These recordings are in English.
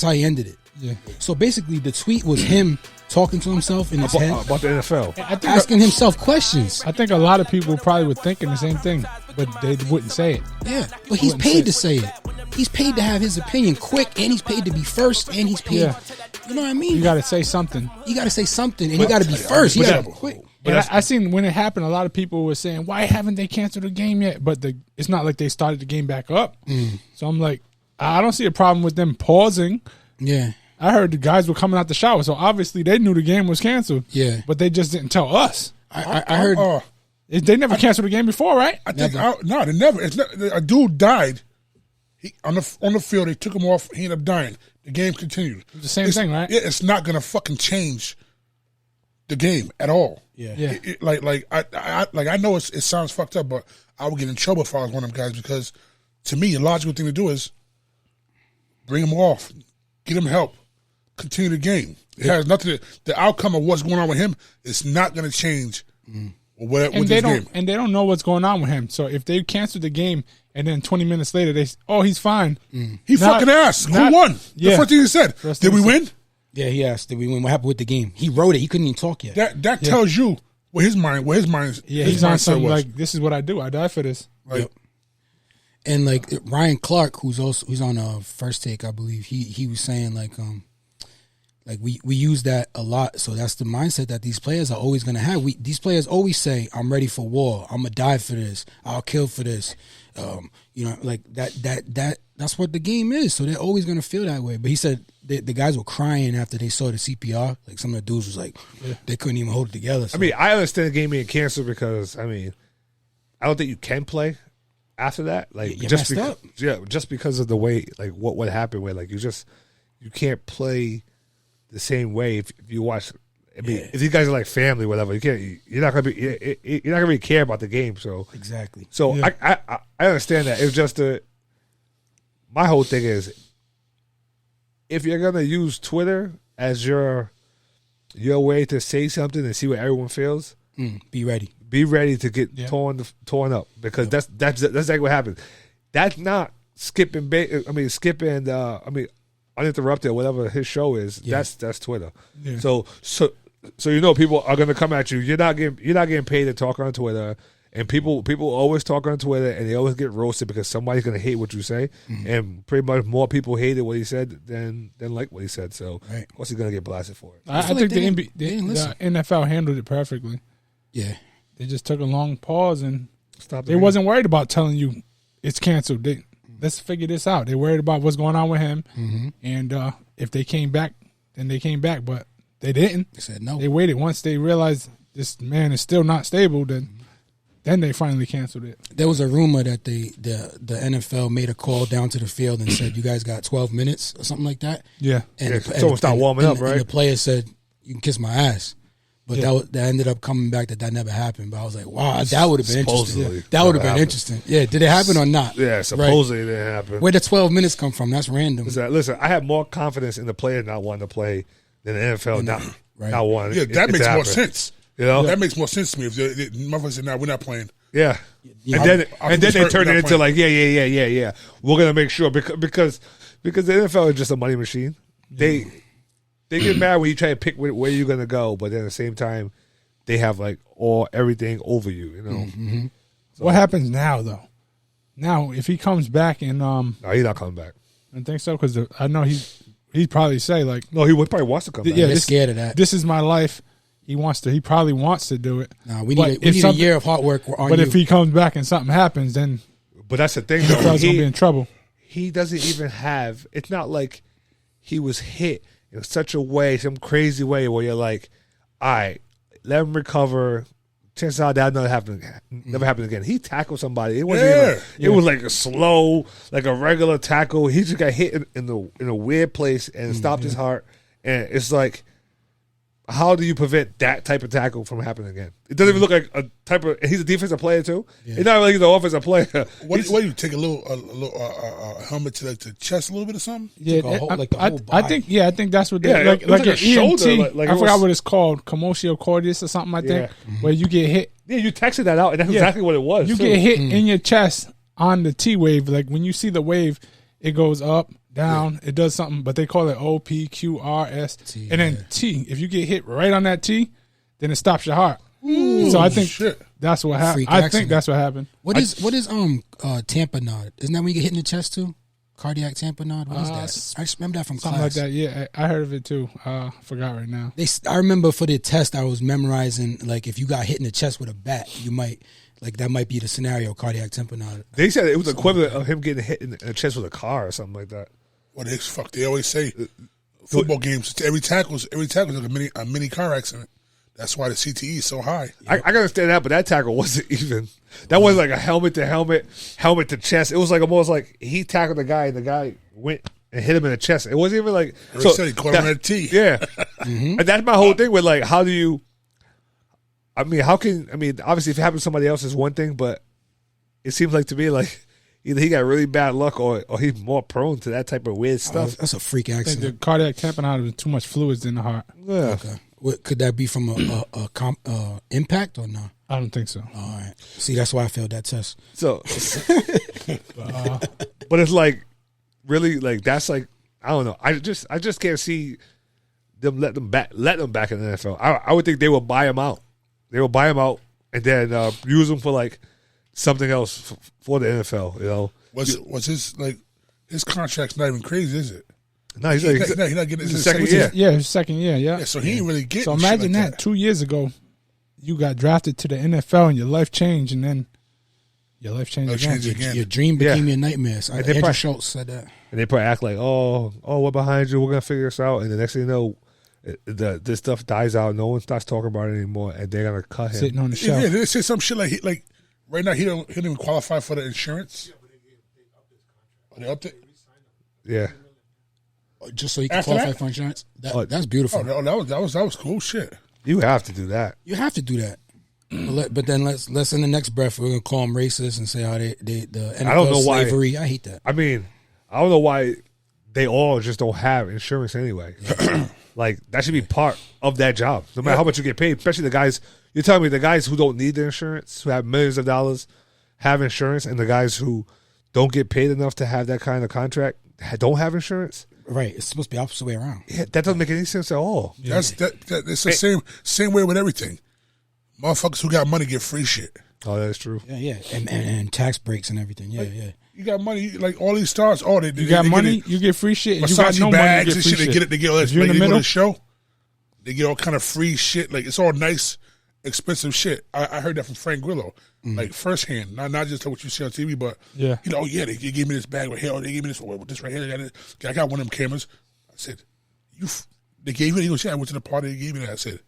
how he ended it. Yeah. So basically, the tweet was him talking to himself in his head about the NFL, asking himself questions. I think a lot of people probably were thinking the same thing, but they wouldn't say it. Yeah, but he's paid to say it. He's paid to have his opinion quick, and he's paid to be first, and he's paid. Yeah. You know what I mean? You got to say something. You got to say something, and you got to be first. You got to be quick. And I seen when it happened, a lot of people were saying, "Why haven't they canceled the game yet?" But it's not like they started the game back up. So I'm like, I don't see a problem with them pausing. Yeah. I heard the guys were coming out the shower, so obviously they knew the game was canceled. Yeah. But they just didn't tell us. I heard they never canceled the game before, right? I think no, they never. It's not, a dude died. He on the field. They took him off. He ended up dying. The game continued. It's the same thing, right? Yeah, it's not gonna fucking change the game at all. Yeah. I know it sounds fucked up, but I would get in trouble if I was one of them guys because to me, the logical thing to do is bring him off, get him help, continue the game. It has nothing. The outcome of what's going on with him is not going to change. With this game. And they don't know what's going on with him. So if they cancel the game and then 20 minutes later he's fine. He fucking asked. Who won? The first thing he said. Did we win? Yeah, he asked, did we win? What happened with the game? He wrote it. He couldn't even talk yet. That tells you where his mind is. Yeah, he's on something like, this is what I do. I die for this. Right. Yep. And like Ryan Clark, who's on First Take, I believe, he was saying like we use that a lot. So that's the mindset that these players are always going to have. These players always say, I'm ready for war. I'm going to die for this. I'll kill for this. Like that's what the game is. So they're always going to feel that way. But he said the guys were crying after they saw the CPR. Like some of the dudes was like, they couldn't even hold it together. So. I mean, I understand the game being canceled because, I mean, I don't think you can play after that. Like, just because of the way, like, what happened where, like, you can't play the same way if you watch. I mean, if these guys are like family, whatever, you're not gonna really care about the game. So exactly. So I understand that. It's just my whole thing is if you're gonna use Twitter as your way to say something and see what everyone feels, be ready. Be ready to get torn up because that's exactly what happens. That's not skipping. Uninterrupted, whatever his show is, that's Twitter. Yeah. So people are gonna come at you. You're not getting paid to talk on Twitter, and people always talk on Twitter, and they always get roasted because somebody's gonna hate what you say, and pretty much more people hated what he said than like what he said. So of course he's gonna get blasted for it. I think the NFL handled it perfectly. Yeah, they just took a long pause and stopped. They wasn't worried about telling you it's canceled. Let's figure this out. They're worried about what's going on with him. And if they came back, then they came back. But they didn't. They said no. They waited. Once they realized this man is still not stable, then they finally canceled it. There was a rumor that the NFL made a call down to the field and said, you guys got 12 minutes or something like that. Yeah. And someone stopped warming up, right? And the player said, you can kiss my ass. But that ended up coming back that never happened. But I was like, wow, that would have been interesting. That would have been interesting. Yeah, did it happen or not? Yeah, supposedly it didn't happen. Where the 12 minutes come from? That's random. Listen, I have more confidence in the player not wanting to play than the NFL not wanting. Yeah, that makes more sense. You know, that makes more sense to me. If motherfuckers said, "No, we're not playing." Yeah, and then they turn it into like, yeah. We're gonna make sure because the NFL is just a money machine. They get mad when you try to pick where you're gonna go, but then at the same time, they have like everything over you. You know. So, what happens now though? Now, if he comes back and no, he's not coming back. I think so because I know he'd probably say like, no, he probably wants to come back. Yeah, they're scared of that. This is my life. He probably wants to do it. No, we need a year of hard work on if he comes back and something happens, then. But that's the thing, though. He's gonna be in trouble. He doesn't even have. It's not like he was hit in such a way, some crazy way where you're like, all right, let him recover. Chances are that never happen again. He tackled somebody. It wasn't it was like a slow, like a regular tackle. He just got hit in a weird place and stopped his heart. And it's like, how do you prevent that type of tackle from happening again? It doesn't even look like a type of. He's a defensive player too. Yeah. It's not like he's an offensive player. What do you take a helmet to the chest a little bit or something? Yeah, the whole body. I think that's what they like an shoulder, EMT. I forgot what it's called, commotio cordis or something. I think where you get hit. Yeah, you texted that out, and that's exactly what it was. You get hit in your chest on the T wave. Like when you see the wave, it goes up, down. It does something, but they call it OPQRS. And then T. If you get hit right on that T, then it stops your heart. So I think that's what happened. I think that's what happened. What is tamponade? Isn't that when you get hit in the chest too? Cardiac tamponade. What is that? I just remember that from something class. like that. Yeah, I heard of it too. I forgot right now. I remember for the test I was memorizing, like if you got hit in the chest with a bat, you might that might be the scenario. Cardiac tamponade. They said it was equivalent of him getting hit in the chest with a car or something like that. What they always say football games. Every tackle's like a mini car accident. That's why the CTE is so high. I can understand that, but that tackle wasn't even. That wasn't like a helmet to helmet, helmet to chest. It was like almost like he tackled the guy, and the guy went and hit him in the chest. It wasn't even like. So said he caught him at T. Yeah, and that's my whole thing with like, how do you? I mean, obviously, if it happens to somebody else is one thing, but it seems like to me like either he got really bad luck or he's more prone to that type of weird stuff. That's a freak I think accident. the cardiac tamponade was too much fluids in the heart. Yeah. Okay. Could that be from a impact or no? I don't think so. All right. See, that's why I failed that test. So, but it's like really like that's like I don't know. I just can't see them let them back in the NFL. I would think they will buy him out. They will buy him out and then use him for like something else for the NFL. You know, was his contract's not even crazy, is it? No, he's not getting his second year. Yeah, his second year. Yeah. So he ain't really getting. So imagine shit like that 2 years ago, you got drafted to the NFL and your life changed, and then your life changed again. Your dream became your nightmare. So Andrew Schultz said that. And they probably act like, oh, we're behind you. We're gonna figure this out. And the next thing you know, this stuff dies out. No one starts talking about it anymore, and they're gonna cut him. Sitting on the shelf. Yeah, they say some shit like right now he don't even qualify for the insurance. They upped it. Yeah. Just so you can After qualify that? for insurance. That's beautiful. Oh, that was cool shit. You have to do that. You have to do that. But then let's in the next breath we're gonna call them racist and say how they the NFL I don't know slavery. why. I hate that. I mean, I don't know why they all just don't have insurance anyway. Like that should be part of that job, no matter how much you get paid. Especially the guys. You're telling me the guys who don't need the insurance, who have millions of dollars, have insurance, and the guys who don't get paid enough to have that kind of contract don't have insurance. Right, it's supposed to be the opposite way around. Yeah, that doesn't make any sense at all. Yeah. It's the same way with everything. Motherfuckers who got money get free shit. Oh, that's true. Yeah, and tax breaks and everything. Yeah. You got money, like all these stars. Oh, you got money, you get free shit. You got Versace no bags money, you get free and shit. shit. They get all that. If you're in the They go to middle, the show. They get all kind of free shit. Like it's all nice, expensive shit. I heard that from Frank Grillo, like firsthand, not just what you see on TV, but yeah, they gave me this bag right here. They gave me this right here. I got one of them cameras. I said, they gave me. He goes, yeah, I went to the party. They gave me that. I said,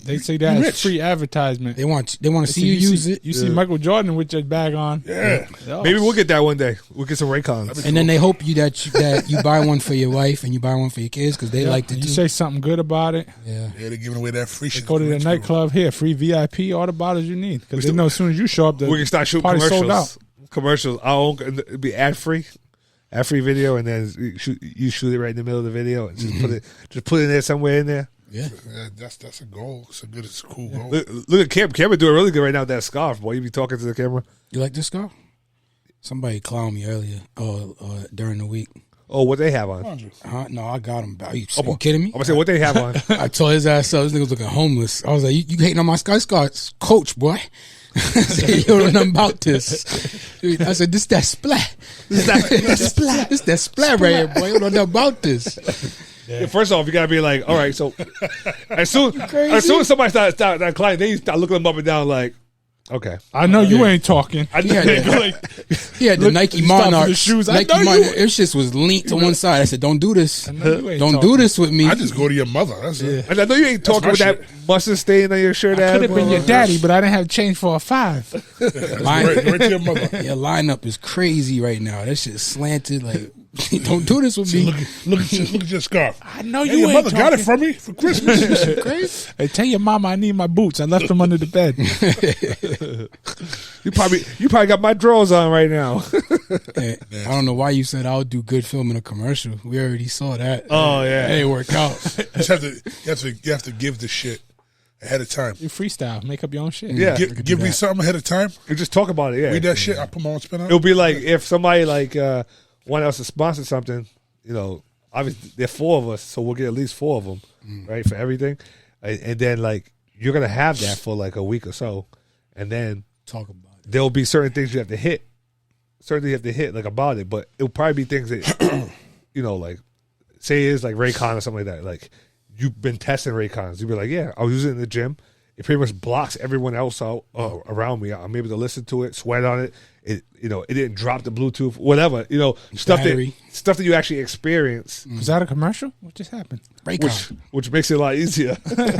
they say that's free advertisement. They want to see you use it. You see Michael Jordan with your bag on. Yeah. Maybe we'll get that one day. We'll get some Raycons. And then they hope that you buy one for your wife and you buy one for your kids because they like to you do. say something good about it. Yeah, they're giving away that free shit. Go to the nightclub here, free VIP, all the bottles you need because they know as soon as you show up, we can start shooting party commercials. sold out. Commercials. It'll be ad free video, and then you shoot it right in the middle of the video and just put it in there somewhere in there. Yeah, that's a goal. It's a cool goal. Look at Cam. Cameron doing really good right now with that scarf. Boy, you be talking to the camera. You like this scarf? Somebody clowned me earlier during the week. Oh, what they have on? No, I got him. Are you kidding me? I'm gonna say what they have on. I told his ass up. This nigga was looking homeless. I was like, you hating on my Sky Scots coach, boy. I said, you don't know nothing about this. I said, this that splat. This that splat right here, boy. You don't know nothing about this. Yeah, first off, you gotta be like, all right. So as soon as somebody starts that client, then you start looking them up and down like, okay. I know you ain't talking. He had the Nike Monarchs. Shoes. Nike Monarchs. It just was leaned to one side. I said, don't do this. Don't do this with me. I just go to your mother. That's it. And I know you ain't talking with that mustard stain on your shirt. I could have been your daddy, but I didn't have change for a $5. Right to your mother. Your lineup is crazy right now. That shit slanted. Like, don't do this with me. Look at your scarf. I know Hey, you your ain't mother got it from me for Christmas. Crazy. Hey, tell your mama I need my boots. I left them under the bed. You probably got my drawers on right now. Hey, I don't know why you said I'll do good film in a commercial. We already saw that. Oh yeah, it ain't work out. You have to give the shit ahead of time. You freestyle, make up your own shit. Yeah, give me something ahead of time. You just talk about it. Yeah, read that shit. I put my own spin on it. It'll be like if somebody one else to sponsor something, obviously there are 4 of us, so we'll get at least 4 of them, right, for everything. And then, like, you're going to have that for, like, a week or so. And then talk about it. There'll be certain things you have to hit. Certainly you have to hit, like, about it. But it'll probably be things that, like, say it's like Raycon or something like that. Like, you've been testing Raycons. You'll be like, yeah, I was using it in the gym. It pretty much blocks everyone else out around me. I'm able to listen to it, sweat on it. It didn't drop the Bluetooth, whatever. Stuff that you actually experience. Was that a commercial? What just happened? Raycon. Which makes it a lot easier.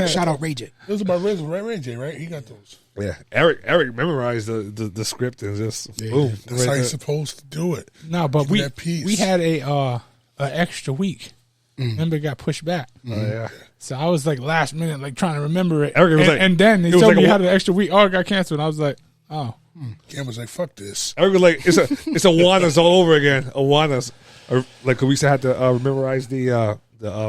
Shout out Ray J. It was about Ray J, right? He got those. Yeah, Eric memorized the script and just boom. That's how you're supposed to do it. No, but we had a extra week. Remember, it got pushed back. Oh yeah. So I was like last minute, like trying to remember it. Eric was and then they told me you had an extra week. Oh, it got canceled. And I was like, oh. Cam was like, fuck this. Eric was like, it's Awanas all over again. Awanas. Like, we used to have to memorize the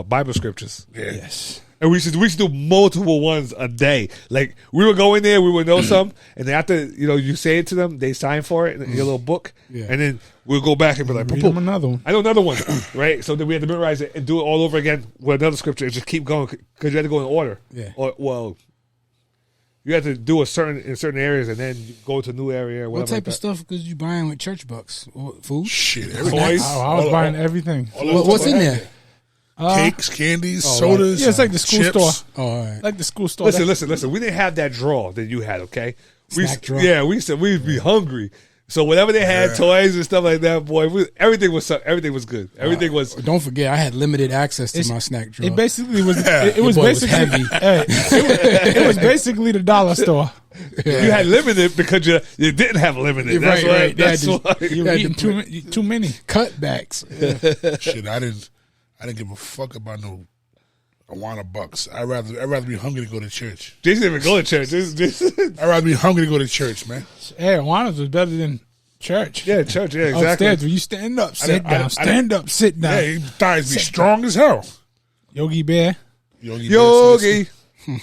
Bible scriptures. Yeah. Yes. And we should do multiple ones a day. Like, we would go in there, we would know some, and then after you say it to them, they sign for it in your little book, and then we'll go back and be like, read them another one. I know another one, right? So then we had to memorize it and do it all over again with another scripture and just keep going because you had to go in order. Yeah. You had to do in certain areas and then you go to a new area. Or What type like of stuff because you buying with church bucks? Food? Shit, Toys. I was buying everything. What's in there? Cakes, candies, sodas. Yeah, it's like the school chips. store. Oh, all right. Like the school store. Listen. We didn't have that drawer that you had, okay? Snack drawer? Yeah, we'd be hungry. So whatever they had, toys and stuff like that, boy, everything was good. Everything was. Don't forget, I had limited access to my snack drawer. It basically was. It was basically heavy. It was basically the dollar store. Yeah. You had limited because you didn't have limited. That's right, why. right. That's why. You were eating too many cutbacks. Shit, I didn't give a fuck about no Awana bucks. I'd rather be hungry to go to church. Jason didn't even go to church. I'd rather be hungry to go to church, man. Hey, Awana's was better than church. Yeah, church. Yeah, exactly. Upstairs, when you stand up, sit down. Stand up, sit down. Yeah, your thighs be strong as hell. Yogi Bear. Yogi.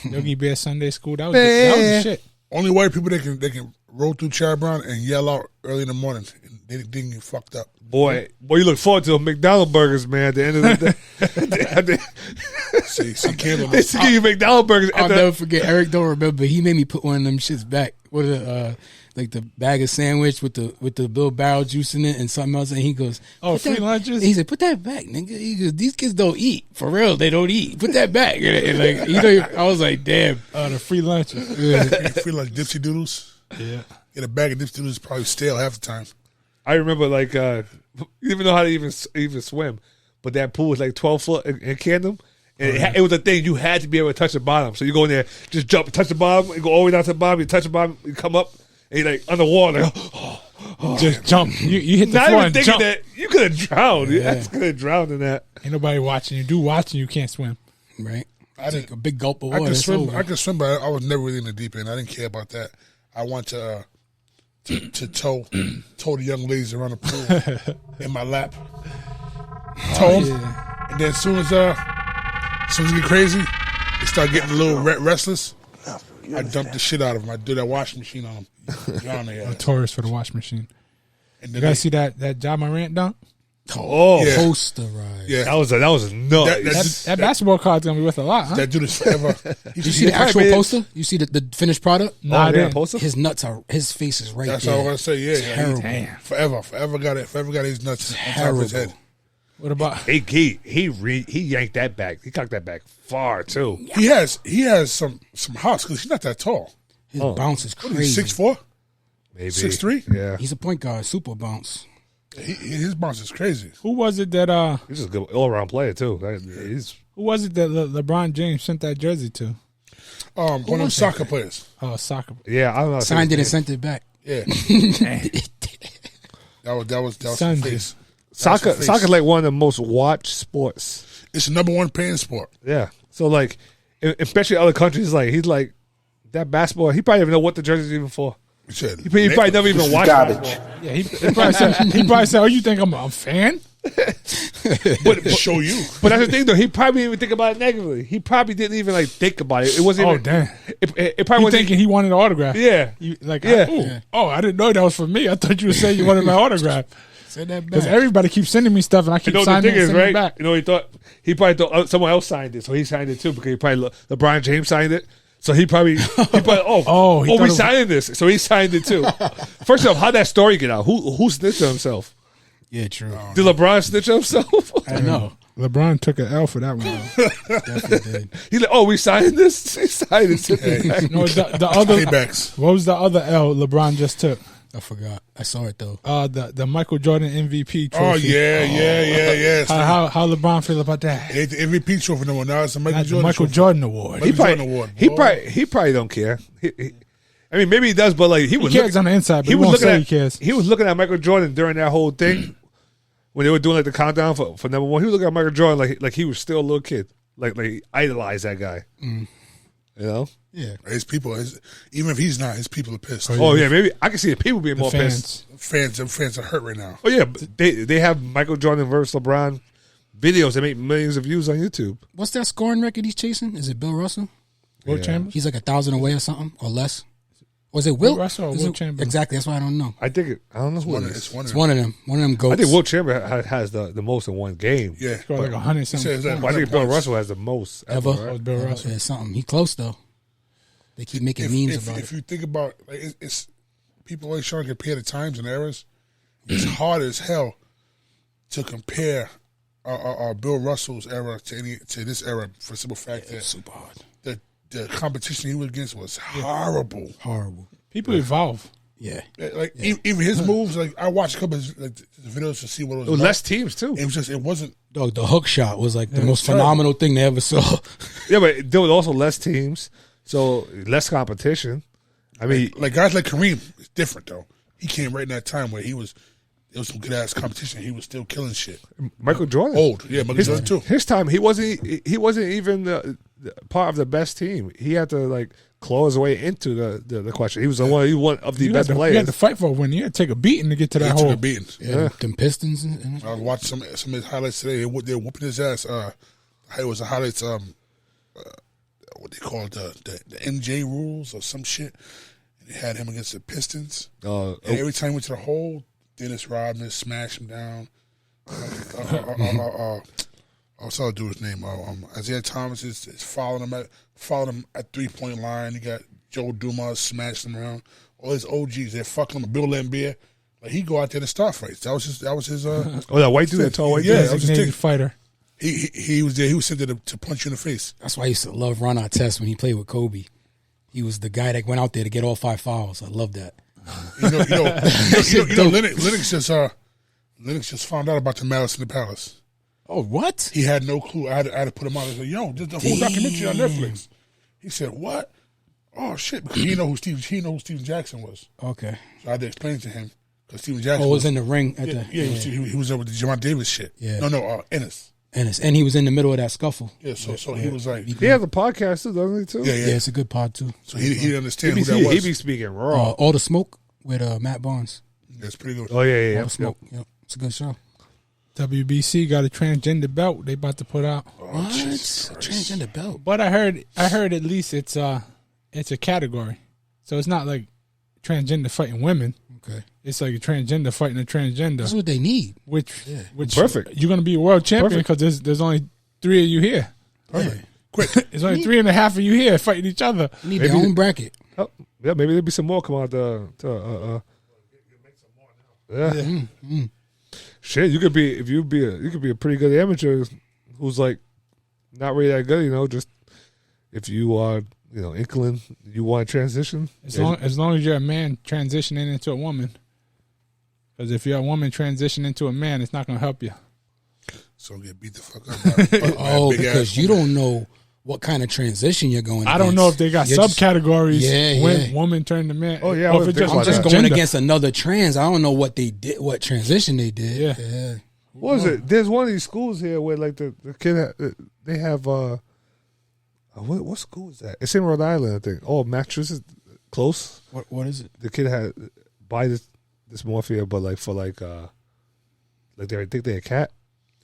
Yogi Bear Sunday School. That was the shit. Only white people that can roll through Charlie Brown and yell out early in the morning. They didn't get fucked up. Boy, you look forward to the McDonald's burgers, man. At the end of the day, see, Candle. they give you McDonald's burgers. I'll never forget. Eric don't remember. He made me put one of them shits back. What like the bag of sandwich with the Bill Barrel juice in it and something else. And he goes, "Oh, free lunches." He said, "Put that back, nigga." He goes, "These kids don't eat for real. They don't eat. Put that back." And like, I was like, "Damn." The free lunches. Free lunch Dipsy Doodles. Yeah. Get a bag of Dipsy Doodles is probably stale half the time. I remember, like, you didn't even know how to even swim, but that pool was like 12 foot in Camden, and it was a thing you had to be able to touch the bottom. So you go in there, just jump, touch the bottom, and go all the way down to the bottom. You touch the bottom, you come up, and you're like underwater. Just jump. You hit the Not floor even and thinking jump. that you could have drowned. Yeah. You could have drowned in that. Ain't nobody watching you. You can't swim. Right. I take a big gulp of I water. could swim. I could swim, but I was never really in the deep end. I didn't care about that. I want to tow the young ladies around the pool in my lap. Tow them, and then as soon as it get crazy, they start getting a little restless. I dump the shit out of them. I do that washing machine on them. Drown their ass. Notorious for the wash machine. And You then guys see that John Morant dunk? Oh, Yeah. Posterized. yeah, that was nuts. That basketball card's gonna be worth a lot, huh? that dude is forever. You see the actual poster? You see the finished product? No, I didn't. Poster? His nuts are. His face is right That's there. all I want to say. Yeah, Terrible. Damn. Forever got it. Forever got his nuts on top of his head. What about? He yanked that back. He cocked that back far too. He has some hops because he's not that tall. His bounce is What is crazy. he, 6'4"? Maybe 6'3"? Yeah, He's a point guard. Super bounce. His bounce is crazy. Who was it that? he's just a good all around player too. He's Who was it that LeBron James sent that jersey to? One of them soccer players. Oh, soccer. I don't know. Signed it and sent it back. Yeah, that was Son some just- face. Soccer's like one of the most watched sports. It's the number one paying sport. Yeah. So like, especially other countries, like he's like that basketball. He probably don't even know what the jersey's even for. He probably never even watched basketball. Yeah, he probably said, "Oh, you think I'm a fan?" But to show you. But that's the thing, though. He probably didn't even think about it negatively. He probably didn't even like think about it. It wasn't. Oh, even, damn. It probably You wasn't. thinking he wanted an autograph? Yeah. You, like, Yeah. I didn't know that was for me. I thought you were saying you wanted my autograph. Send that Because back. everybody keeps sending me stuff, and I keep signing it and sending it back. You know, he probably thought someone else signed it, so he signed it too because he probably LeBron James signed it. So he probably we signed this, so he signed it too. First off, how'd that story get out? Who snitched on himself? Yeah, true. Did LeBron snitch on himself? I know. LeBron took an L for that one. Definitely did. He's like, we signed this. He signed it. No, the other. Paybacks. What was the other L LeBron just took? I forgot. I saw it though. The Michael Jordan MVP trophy. Oh yeah. How LeBron feel about that? It's the MVP trophy no more. Now it's a That's the Jordan Michael trophy. Jordan award. He Jordan award. probably don't care. I mean, maybe he does, but like he cares on the inside, but he won't say he cares. He was looking at Michael Jordan during that whole thing when they were doing like the countdown for number one. He was looking at Michael Jordan like he was still a little kid, like he idolized that guy. You know? Yeah. His people, even if he's not, his people are pissed. Oh yeah, maybe I can see the people being more fans. pissed. Fans are hurt right now. Oh yeah, but they have Michael Jordan versus LeBron videos that make millions of views on YouTube. What's that scoring record he's chasing? Is it Bill Russell? Will Chamberlain? He's like 1,000 away or something, or less. Was it Will Russell or Is Will it- Chamberlain? Exactly. That's why I don't know. I don't know who it is. It's one of It's them. one of them. One of them goats. I think Will Chamberlain has the most in one game. Yeah. Scored like 100 He says something. that- But I think Bill points. Russell has the most ever. ever. was Bill Russell. Yeah, something. He close though. They keep making memes about if it. you think about it's people always trying to compare the times and eras. It's hard as hell to compare our Bill Russell's era to this era for the simple fact that Super hard. the competition he was against was horrible. Horrible. People evolve. Yeah. Like even his moves, like I watched a couple of the videos to see what it was. It was about. less teams too. It wasn't. Dog, the hook shot was like the most terrible. phenomenal thing they ever saw. Yeah, but there was also less teams, so less competition. I mean, Like guys like Kareem, it's different though. He came right in that time where there was some good ass competition. He was still killing shit. Michael Jordan. Old, yeah, Michael Jordan too. His time, he wasn't even the part of the best team. He had to like claw his way into the question. He was one of the best You had players. to fight for a win. You had to take a beating to get to that He hole. took a beating. Yeah. Them Pistons. And I was watching some of his highlights today. They're whooping his ass. It was the highlights. What they call it, the MJ rules or some shit. And they had him against the Pistons. And every time he went to the hole, Dennis Rodman smashed him down. What's the dude's name? Isaiah Thomas is following him at 3-point line. You got Joe Dumas smashing him around. All his OGs, they're fucking him. Bill Laimbeer. Like he go out there to start fights. That was his. that white dude, that tall white Yeah, dude. that was his Designated ticket. fighter. He was there. He was sent there to punch you in the face. that's why I used to love Ron Artest when he played with Kobe. He was the guy that went out there to get all 5 fouls. I love that. Lennox just found out about the Malice in the Palace. Oh, what? He had no clue. I had to put him on. I said, "Yo, there's a whole documentary on Netflix." He said, "What? Oh shit!" Because he didn't know who Steven Jackson was. Okay. So I had to explain to him because Steven Jackson. Oh, was in the ring at he was over with the Javon Davis shit. Yeah. No, Ennis. and he was in the middle of that scuffle. Yeah, so he was like, He has a podcast too, doesn't he? Too. Yeah, it's a good pod too. So he didn't understand He who that was. be speaking raw. All the Smoke with Matt Barnes. That's pretty good. Oh yeah. All the Smoke. Yep. It's a good show. WBC got a transgender belt they about to put out. What? Transgender belt. But I heard at least it's a category. So it's not like transgender fighting women. Okay. It's like a transgender fighting a transgender. That's what they need. Which Perfect. You're going to be a world champion because there's only 3 of you here. Perfect. Quick. There's only 3.5 of you here fighting each other. They need their own bracket. Oh, yeah, maybe there'll be some more come out. Shit, you could be a pretty good amateur who's like not really that good. Just if you are inkling you want to transition. As long as you're a man transitioning into a woman. Because if you're a woman transitioning into a man, it's not going to help you. So get beat the fuck up. Oh, because you don't know what kind of transition you're going I don't know if they got You're just- subcategories when woman turned to man. Oh, yeah, Or I if it's would think I'm about just that. going gender. against another trans. I don't know what they did, what transition they did. Yeah. What is it? There's one of these schools here where like the kid they have what school is that? It's in Rhode Island, I think. Oh, Massachusetts, close. What is it? The kid had buy this morphia, but like for like they think they're a cat.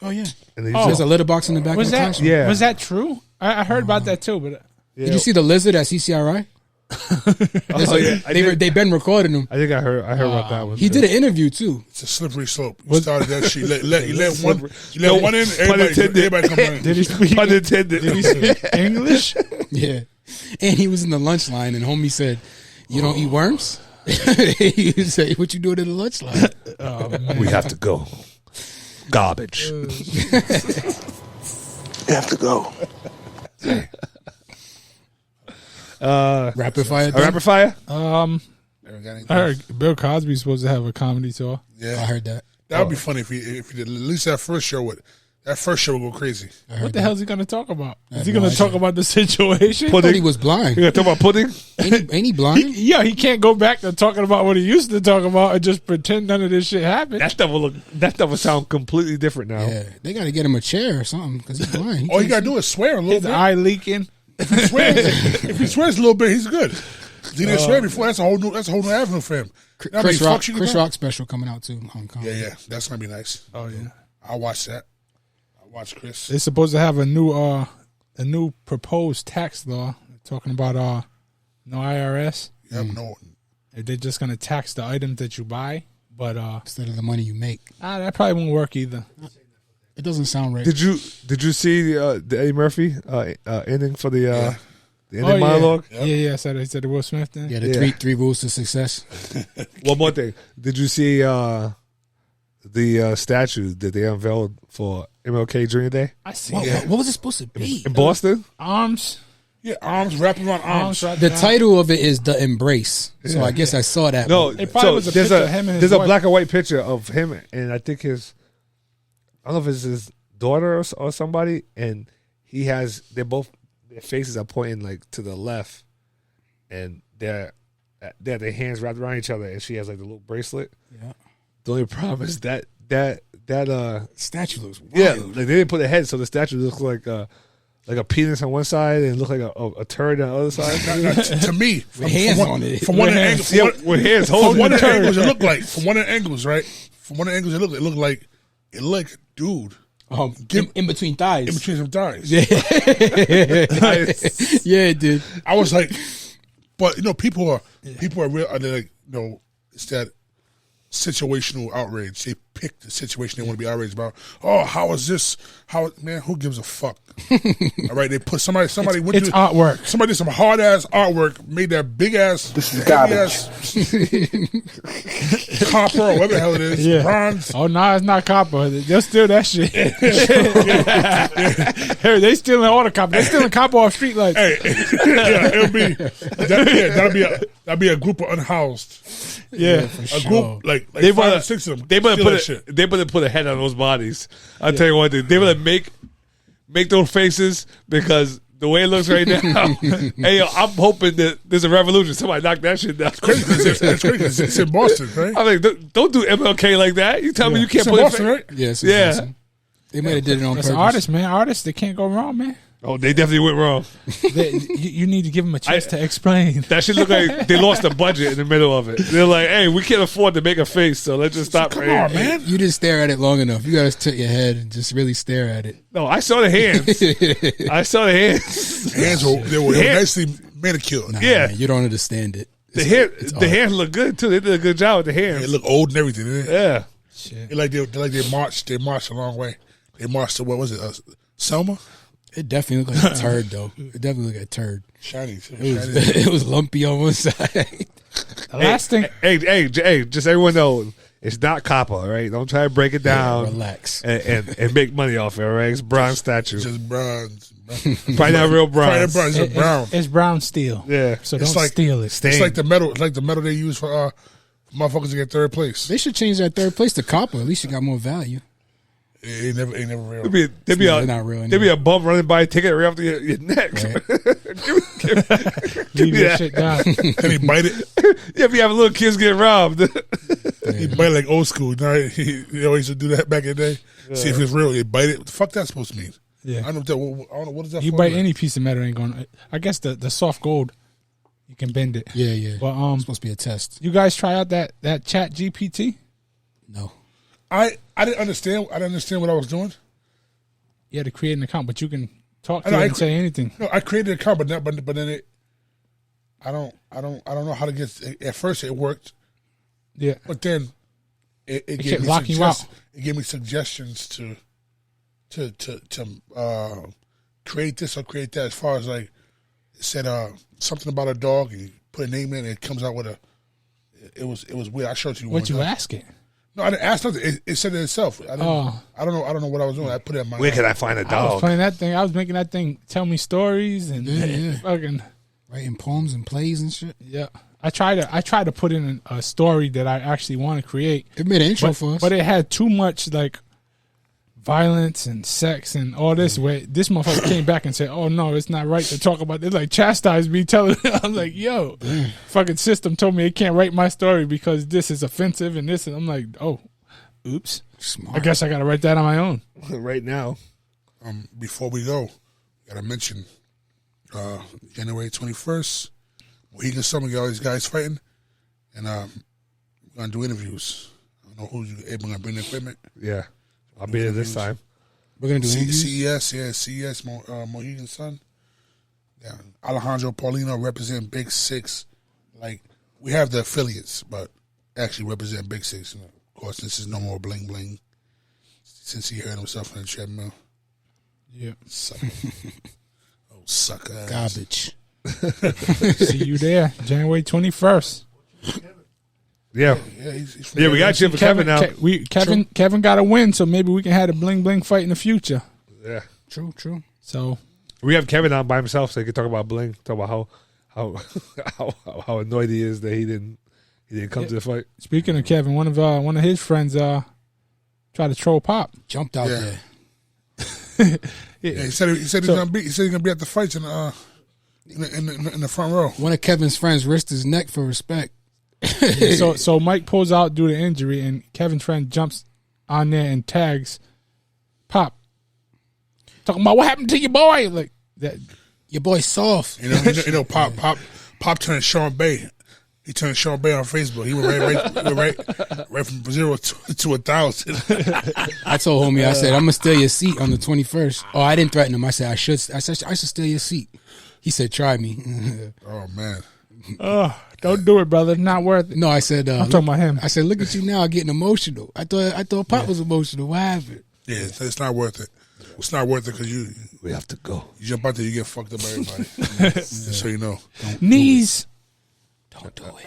Oh yeah. And they There's a litter box in the back Was of the that classroom. Yeah. Was that true? I heard about that too, but Did you see the lizard at CCRI? They've been recording him. I think I heard about that one. He did an interview too. It's a slippery slope. You started that shit. You let one in, everybody come in. Did he speak? Unintended. Did he speak English? Yeah, and he was in the lunch line, and homie said, "You don't eat worms." He said, "What you doing in the lunch line?" We have to go. Garbage. You have to go. Rapid fire. Rapid fire. I heard Bill Cosby's supposed to have a comedy tour. Yeah, I heard that. That would be funny if he did. At least that first show would. That first show would go crazy. What the hell is he going to talk about? Is he going to talk about the situation? I thought he was blind. You going to talk about pudding? Ain't he blind? He can't go back to talking about what he used to talk about and just pretend none of this shit happened. That stuff will sound completely different now. Yeah, they got to get him a chair or something because he's blind. All you got to do is swear a little His bit. eye leaking. If he swears a little bit, he's good. He didn't swear before. That's a whole new avenue for him. Chris Rock special coming out too. Hong Kong. Yeah, that's gonna be nice. Oh yeah, I'll watch that. I'll watch Chris. they're supposed to have a new proposed tax law talking about no IRS. Yeah, no. They're just gonna tax the items that you buy, but Instead of the money you make. that probably won't work either. It doesn't sound right. Did you see the Eddie Murphy ending for the ending monologue? Yeah. I said the Will Smith thing. Yeah, the three rules to success. One more thing. Did you see the statue that they unveiled for MLK Jr. Day I see. What was it supposed to be? in Boston? Arms. Yeah, arms wrapped around arms. wrapped The around. title of it is The Embrace. So I guess I saw that. No, It probably was a there's picture of him and his there's a wife. black and white picture of him, and I think I don't know if it's his daughter or somebody, and their faces are pointing like to the left, and they have their hands wrapped around each other, and she has like the little bracelet. Yeah. The only problem is that statue looks wild. yeah, like they didn't put a head, so the statue looks like a penis on one side and look like a turd on the other side. To me, hands on it. From one of the angles, with hands from holding one the of the turd. angles, it looked like. From one of the angles, right? From one of the angles, it looked like a dude In between thighs. in between some thighs. Yeah, it did. I was like, but people are real. They're like, it's that situational outrage. They pick the situation they want to be outraged about. Oh, how is this? Man, who gives a fuck? All right, they put somebody went It's to artwork. somebody did some hard ass artwork, made that big ass, This is garbage. copper or whatever the hell it is, Yeah. bronze. Oh no, it's not copper. They'll steal that shit. Hey, they stealing all the copper. They stealing copper off street lights. Hey, it'll be that'll be a group of unhoused. Yeah, A group like They 5 or better 6 of them. They better steal put that shit. they better put a head on those bodies. I'll tell you one thing. They better make those faces, because the way it looks right now, hey, yo, I'm hoping that there's a revolution. Somebody knock that shit down. It's crazy 'cause it's in Boston, right? I'm like, don't do MLK like that. You tell me you can't It's in put Boston, it. right? Yes. Yeah. Awesome. They might have did it on that's purpose. an artist, man. Artists, they can't go wrong, man. Oh, they definitely went wrong. You need to give them a chance to explain. That shit look like they lost the budget in the middle of it. They're like, hey, we can't afford to make a face, so let's just stop. Come right on, here. man. You didn't stare at it long enough. You got to tilt your head and just really stare at it. No, I saw the hands. I saw the hands. Hands were nicely manicured. Nah, Yeah. man, you don't understand it. The hands look good too. They did a good job with the hands. They look old and everything. Didn't they? Yeah. They like they marched. They marched a long way. They marched to what was it? Selma. It definitely looked like a turd, though. It definitely looked like a turd. Shiny. Too. It was lumpy on one side. The last thing, Hey, just everyone knows it's not copper, all right? Don't try to break it down. Relax. And make money off it, all right? It's bronze statue. Just bronze. Probably not real bronze. Probably bronze. It's brown. it's brown steel. Yeah. So It's don't like- steal it. Stain. It's like the metal. It's like the metal they use for motherfuckers to get third place. They should change that third place to copper. At least you got more value. It ain't never real. There'd be They're not real there'd be a bump running by, take it right off your neck. Right. Leave me that that. shit down. And he bite it. Yeah, if you have little kids get robbed. He bite it like old school. You know, he always used to do that back in the day. See if it's real. He bite it. What the fuck that's supposed to mean? Yeah. I don't know what is that You for. bite any piece of metal, ain't going. I guess the soft gold, you can bend it. Yeah. But It's supposed to be a test. you guys try out that Chat GPT? No. I didn't understand. I didn't understand what I was doing. You had to create an account, but you can talk I to know, it I and say anything. No, I created an account, but then I don't know how to get. At first, it worked. Yeah, but then it gave me it gave me suggestions to create this or create that. As far as like it said, something about a dog. You put a name in, and it comes out with a. It was weird. I showed it to you. What you asking? No, I didn't ask nothing. It said it itself. I don't know what I was doing. I put it in my. Where can I find a dog? I was playing that thing. I was making that thing tell me stories and fucking writing poems and plays and shit. Yeah, I try to put in a story that I actually want to create. It made an intro for us, but it had too much like violence and sex and all this. Way this motherfucker came back and said, "Oh no, it's not right to talk about this." Like chastised me, telling I'm like, "Yo, fucking system told me it can't write my story because this is offensive and this." And I'm like, "Oh, oops, smart. I guess I got to write that on my own right now." Before we go, gotta mention January 21st. Mohegan Summer, got all these guys fighting, and we're gonna do interviews. I don't know who's able to bring the equipment. Yeah. I'll be there this time. We're going to do CES, Mohegan Sun. Yeah, Alejandro Paulino represent Big Six. Like, we have the affiliates, but actually represent Big Six. And of course, this is no more bling bling since he hurt himself on the treadmill. Yeah. Sucker. Oh, sucker. Garbage. See you there, January 21st. Yeah, we got you for Kevin now. Kevin got to win, so maybe we can have a bling bling fight in the future. Yeah, true. So we have Kevin on by himself, so he can talk about bling, talk about how annoyed he is that he didn't come to the fight. Speaking of Kevin, one of his friends tried to troll Pop, jumped out there. He said he's gonna be at the fights in the front row. One of Kevin's friends risked his neck for respect. So Mike pulls out due to injury, and Kevin's friend jumps on there and tags Pop, talking about what happened to your boy. Like that, your boy's soft. You know, Pop turned Sean Bay. He turned Sean Bay on Facebook. He went right from 0 to 1,000. I told homie, I said, I'm gonna steal your seat on the 21st. Oh, I didn't threaten him. I said I should steal your seat. He said, try me. Oh man. Don't do it, brother. It's not worth it. No, I said. I'm talking about him. I said, look at you now, getting emotional. I thought Pop was emotional. What happened? Yeah, it's not worth it. It's not worth it because we have to go. You jump out there, you get fucked up by everybody. Just so you know. Knees. Don't do it.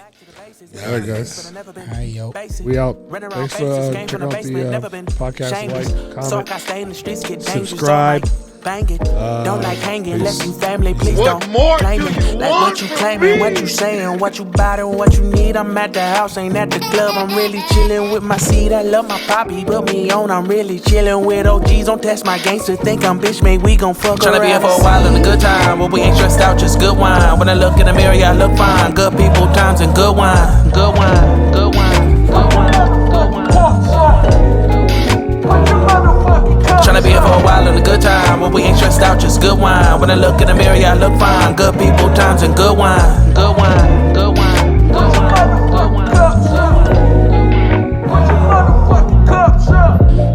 Yeah, all right, guys. All right, yo. We out. Thanks for checking out the podcast. Like, comment, subscribe. Bang it. Don't like hanging, listen family, please what don't more claim it. Like what you claiming, what you saying, what you bout and what you need. I'm at the house, ain't at the club. I'm really chilling with my seed. I love my poppy, put me on. I'm really chilling with OGs. Don't test my gangster, think I'm bitch made. We gon' fuck around. Tryna be here for a while in a good time, but we ain't stressed out, just good wine. When I look in the mirror, I look fine. Good people, times and good wine. Good wine, good wine, good wine, good wine. Tryna be here for a while in a good time, but we ain't stressed out, just good wine. When I look in the mirror, I look fine. Good people, times and good wine. Good wine, good wine, good wine, good wine.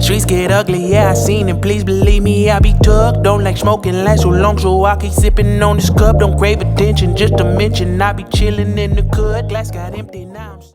Streets get ugly, yeah, I seen it. Please believe me, I be tucked. Don't like smoking, last so long, so I keep sipping on this cup. Don't crave attention, just to mention I be chilling in the cut. Glass got empty now.